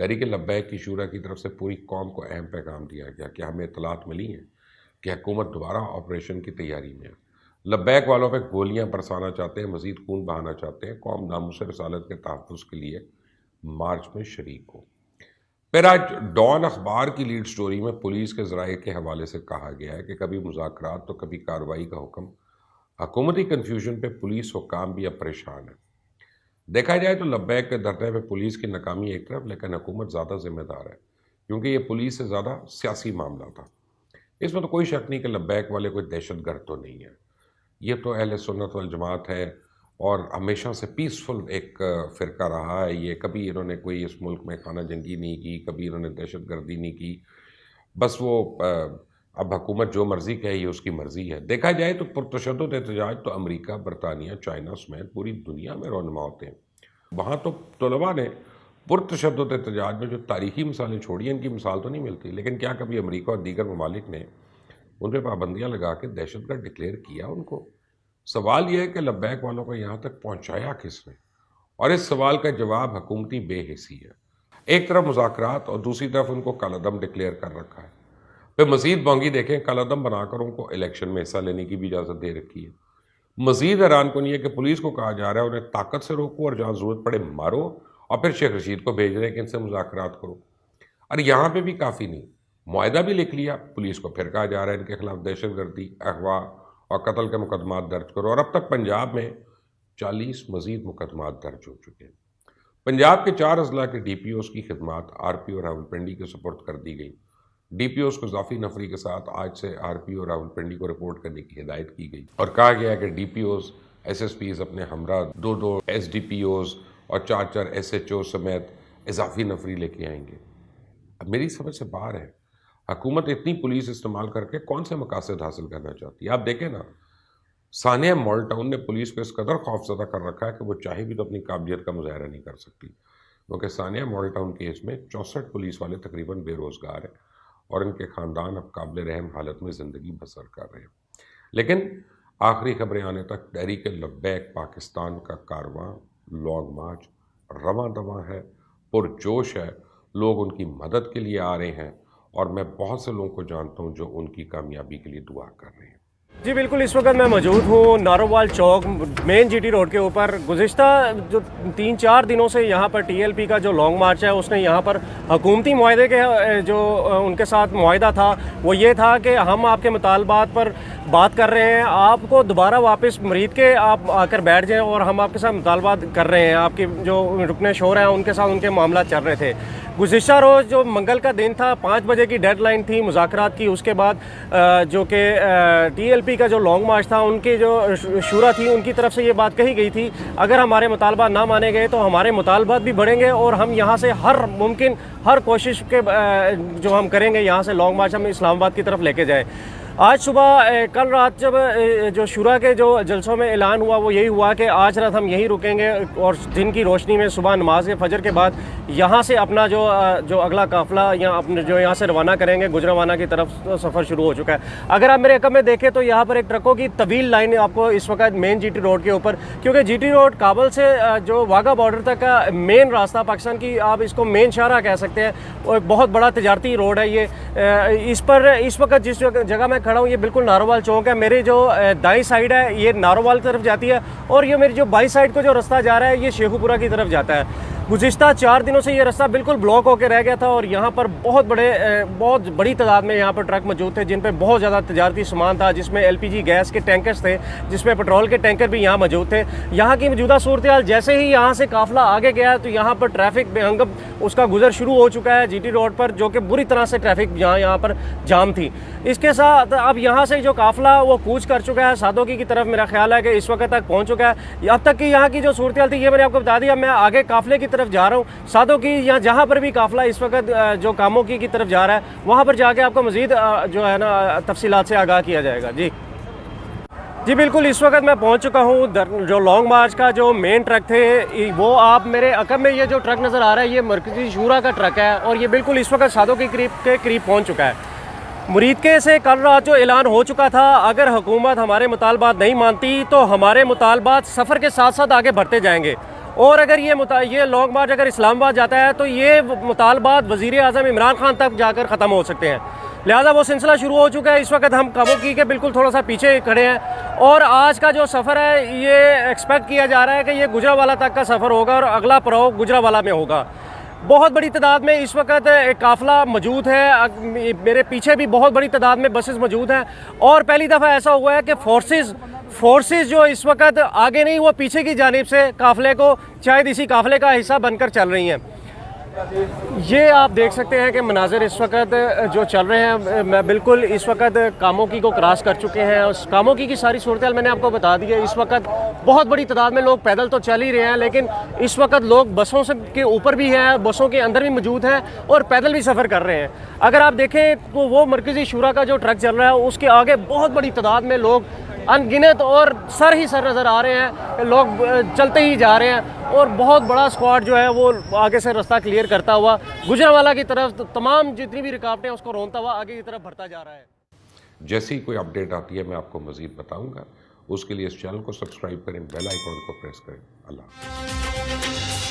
تحریک لبیک کی شورا کی طرف سے پوری قوم کو اہم پیغام دیا گیا کہ ہمیں اطلاعات ملی ہیں کہ حکومت دوبارہ آپریشن کی تیاری میں ہے. لبیک والوں پہ گولیاں برسانا چاہتے ہیں, مزید خون بہانا چاہتے ہیں. قوم ناموس رسالت کے تحفظ کے لیے مارچ میں شریک ہو. پھر آج ڈان اخبار کی لیڈ سٹوری میں پولیس کے ذرائع کے حوالے سے کہا گیا ہے کہ کبھی مذاکرات تو کبھی کارروائی کا حکم. حکومتی کنفیوژن پہ پولیس حکام بھی اب پریشان ہے. دیکھا جائے تو لبیک کے دھرنے پہ پولیس کی ناکامی ایک طرف, لیکن حکومت زیادہ ذمہ دار ہے کیونکہ یہ پولیس سے زیادہ سیاسی معاملہ تھا. اس میں تو کوئی شک نہیں کہ لبیک والے کوئی دہشت گرد تو نہیں ہے. یہ تو اہل سنت والجماعت ہے اور ہمیشہ سے پیسفل ایک فرقہ رہا ہے. یہ کبھی انہوں نے کوئی اس ملک میں خانہ جنگی نہیں کی, کبھی انہوں نے دہشت گردی نہیں کی. بس وہ اب حکومت جو مرضی کہے یہ اس کی مرضی ہے. دیکھا جائے تو پرتشدد احتجاج تو امریکہ, برطانیہ, چائنا سمیت پوری دنیا میں رونما ہوتے ہیں. وہاں تو طلباء نے پرتشدد احتجاج میں جو تاریخی مثالیں چھوڑی ہیں, ان کی مثال تو نہیں ملتی. لیکن کیا کبھی امریکہ اور دیگر ممالک نے ان پہ پابندیاں لگا کے دہشت گرد ڈکلیئر کیا ان کو؟ سوال یہ ہے کہ لبیک والوں کو یہاں تک پہنچایا کس نے؟ اور اس سوال کا جواب حکومتی بے حسی ہے. ایک طرف مذاکرات اور دوسری طرف ان کو کالعدم ڈکلیئر کر رکھا ہے. پھر مزید بانگی دیکھیں, کالعدم بنا کر ان کو الیکشن میں حصہ لینے کی بھی اجازت دے رکھی ہے. مزید حیران کن یہ کہ پولیس کو کہا جا رہا ہے انہیں طاقت سے روکو اور جہاں ضرورت پڑے مارو, اور پھر شیخ رشید کو بھیج رہے ہیں کہ ان سے مذاکرات کرو. اور یہاں پہ بھی کافی نہیں, معاہدہ بھی لکھ لیا, پولیس کو پھر کہا جا رہا ہے ان کے خلاف دہشت گردی, اغوا اور قتل کے مقدمات درج کرو. اور اب تک پنجاب میں 40 مزید مقدمات درج ہو چکے ہیں. پنجاب کے 4 اضلاع کے ڈی پی اوز کی خدمات آر پی او راولپنڈی کے سپرد کر دی گئی. ڈی پی اوز کو اضافی نفری کے ساتھ آج سے آر پی او راولپنڈی کو رپورٹ کرنے کی ہدایت کی گئی, اور کہا گیا کہ DPOs SSPs اپنے ہمراہ 2 ایس ڈی پی اوز اور 4 ایس ایچ او سمیت اضافی نفری لے کے آئیں گے. اب میری سمجھ سے باہر ہے حکومت اتنی پولیس استعمال کر کے کون سے مقاصد حاصل کرنا چاہتی ہے. آپ دیکھیں نا, ثانیہ مال ٹاؤن نے پولیس کو اس قدر خوفزدہ کر رکھا ہے کہ وہ چاہے بھی تو اپنی قابلیت کا مظاہرہ نہیں کر سکتی, کیونکہ ثانیہ مال ٹاؤن کیس میں 64 پولیس والے تقریباً بے روزگار ہیں اور ان کے خاندان اب قابل رحم حالت میں زندگی بسر کر رہے ہیں. لیکن آخری خبریں آنے تک تحریک لبیک پاکستان کا کارواں لانگ مارچ رواں دواں ہے, پرجوش ہے. لوگ ان کی مدد کے لیے آ رہے ہیں اور میں بہت سے لوگوں کو جانتا ہوں جو ان کی کامیابی کے لیے دعا کر رہے ہیں. جی بالکل, اس وقت میں موجود ہوں نارووال چوک مین جی ٹی روڈ کے اوپر. گزشتہ جو 3-4 دنوں سے یہاں پر ٹی ایل پی کا جو لانگ مارچ ہے اس نے یہاں پر حکومتی معاہدے کے جو ان کے ساتھ معاہدہ تھا وہ یہ تھا کہ ہم آپ کے مطالبات پر بات کر رہے ہیں, آپ کو دوبارہ واپس مرید کے آپ آ کر بیٹھ جائیں اور ہم آپ کے ساتھ مطالبات کر رہے ہیں. آپ کی جو رکن شور ہیں ان کے ساتھ ان کے معاملات چل رہے تھے. گزشتہ روز جو منگل کا دن تھا 5 بجے کی ڈیڈ لائن تھی مذاکرات کی. اس کے بعد جو کہ ٹی ایل پی کا جو لانگ مارچ تھا ان کی جو شورا تھی ان کی طرف سے یہ بات کہی گئی تھی اگر ہمارے مطالبات نہ مانے گئے تو ہمارے مطالبات بھی بڑھیں گے اور ہم یہاں سے ہر ممکن ہر کوشش کے جو ہم کریں گے یہاں سے لانگ مارچ ہم اسلام آباد کی طرف لے کے جائیں. آج صبح کل رات جب جو شورا کے جو جلسوں میں اعلان ہوا وہ یہی ہوا کہ آج رات ہم یہیں رکیں گے اور دن کی روشنی میں صبح نماز فجر کے بعد یہاں سے اپنا جو اگلا قافلہ یا اپنے جو یہاں سے روانہ کریں گے گجرانوانہ کی طرف سفر شروع ہو چکا ہے. اگر آپ میرے عقب میں دیکھیں تو یہاں پر ایک ٹرکوں کی طویل لائن آپ کو اس وقت مین جی ٹی روڈ کے اوپر, کیونکہ جی ٹی روڈ کابل سے جو واگا بارڈر تک کا مین راستہ پاکستان کی آپ اس کو مین شاہراہ کہہ سکتے ہیں, وہ ایک بہت بڑا تجارتی روڈ ہے یہ. اس پر اس وقت جس جگہ میں کھڑا ہوں یہ بالکل نارووال چوک ہے. میری جو دائیں سائڈ ہے یہ نارووال کی طرف جاتی ہے اور یہ میری جو بائیں سائڈ کو جو رستہ جا رہا ہے یہ شیخو پورہ کی طرف جاتا ہے. گزشتہ 4 دنوں سے یہ رستہ بالکل بلاک ہو کے رہ گیا تھا اور یہاں پر بہت بڑی تعداد میں یہاں پر ٹرک موجود تھے جن پہ بہت زیادہ تجارتی سامان تھا, جس میں ایل پی جی گیس کے ٹینکرز تھے, جس میں پیٹرول کے ٹینکر بھی یہاں موجود تھے. یہاں کی موجودہ صورتحال جیسے ہی یہاں سے قافلہ آگے گیا تو یہاں پر ٹریفک بے ہنگم اس کا گزر شروع ہو چکا ہے جی ٹی روڈ پر, جو کہ بری طرح سے ٹریفک یہاں پر جام تھی. اس کے ساتھ اب یہاں سے جو قافلہ وہ کوچ کر چکا ہے سادوکی کی طرف, میرا خیال ہے کہ اس وقت تک پہنچ چکا ہے. اب تک کہ یہاں کی جو صورتحال تھی یہ میں نے آپ کو بتا دیا. میں آگے قافلے کی طرف جا رہا ہوں سادوکی, یا جہاں پر بھی قافلہ اس وقت جو کاموں کی طرف جا رہا ہے وہاں پر جا کے آپ کو مزید جو ہے نا تفصیلات سے آگاہ کیا جائے گا. جی بالکل, اس وقت میں پہنچ چکا ہوں جو لانگ مارچ کا جو مین ٹرک تھے وہ آپ میرے عقب میں یہ جو ٹرک نظر آ رہا ہے یہ مرکزی شورا کا ٹرک ہے اور یہ بالکل اس وقت سادوکی کے قریب پہنچ چکا ہے. مریدکے سے کل رات جو اعلان ہو چکا تھا اگر حکومت ہمارے مطالبات نہیں مانتی تو ہمارے مطالبات سفر کے ساتھ ساتھ آگے بڑھتے جائیں گے اور اگر یہ لانگ مارچ اگر اسلام آباد جاتا ہے تو یہ مطالبات وزیر اعظم عمران خان تک جا کر ختم ہو سکتے ہیں، لہٰذا وہ سلسلہ شروع ہو چکا ہے۔ اس وقت ہم کاموکی کے بالکل تھوڑا سا پیچھے کھڑے ہیں، اور آج کا جو سفر ہے یہ ایکسپیکٹ کیا جا رہا ہے کہ یہ گجرانوالہ تک کا سفر ہوگا، اور اگلا پڑاؤ گجرانوالہ میں ہوگا۔ بہت بڑی تعداد میں اس وقت ایک قافلہ موجود ہے، میرے پیچھے بھی بہت بڑی تعداد میں بسز موجود ہیں، اور پہلی دفعہ ایسا ہوا ہے کہ فورسز جو اس وقت آگے نہیں، وہ پیچھے کی جانب سے قافلے کو شاید اسی قافلے کا حصہ بن کر چل رہی ہیں۔ یہ آپ دیکھ سکتے ہیں کہ مناظر اس وقت جو چل رہے ہیں، میں بالکل اس وقت کاموکی کو کراس کر چکے ہیں، اس کاموکی کی ساری صورتحال میں نے آپ کو بتا دی ہے۔ اس وقت بہت بڑی تعداد میں لوگ پیدل تو چل ہی رہے ہیں، لیکن اس وقت لوگ بسوں کے اوپر بھی ہیں، بسوں کے اندر بھی موجود ہیں، اور پیدل بھی سفر کر رہے ہیں۔ اگر آپ دیکھیں تو وہ مرکزی شورا کا جو ٹرک چل رہا ہے اس کے آگے بہت بڑی تعداد میں لوگ ان گنت اور سر ہی سر نظر آ رہے ہیں، لوگ چلتے ہی جا رہے ہیں، اور بہت بڑا اسکواڈ جو ہے وہ آگے سے رستہ کلیئر کرتا ہوا گجرانوالہ کی طرف تمام جتنی بھی رکاوٹیں اس کو رونتا ہوا آگے کی طرف بڑھتا جا رہا ہے۔ جیسی کوئی اپڈیٹ آتی ہے میں آپ کو مزید بتاؤں گا، اس کے لیے اس چینل کو سبسکرائب کریں، بیل آئیکن کو پریس کریں۔ اللہ حافظ۔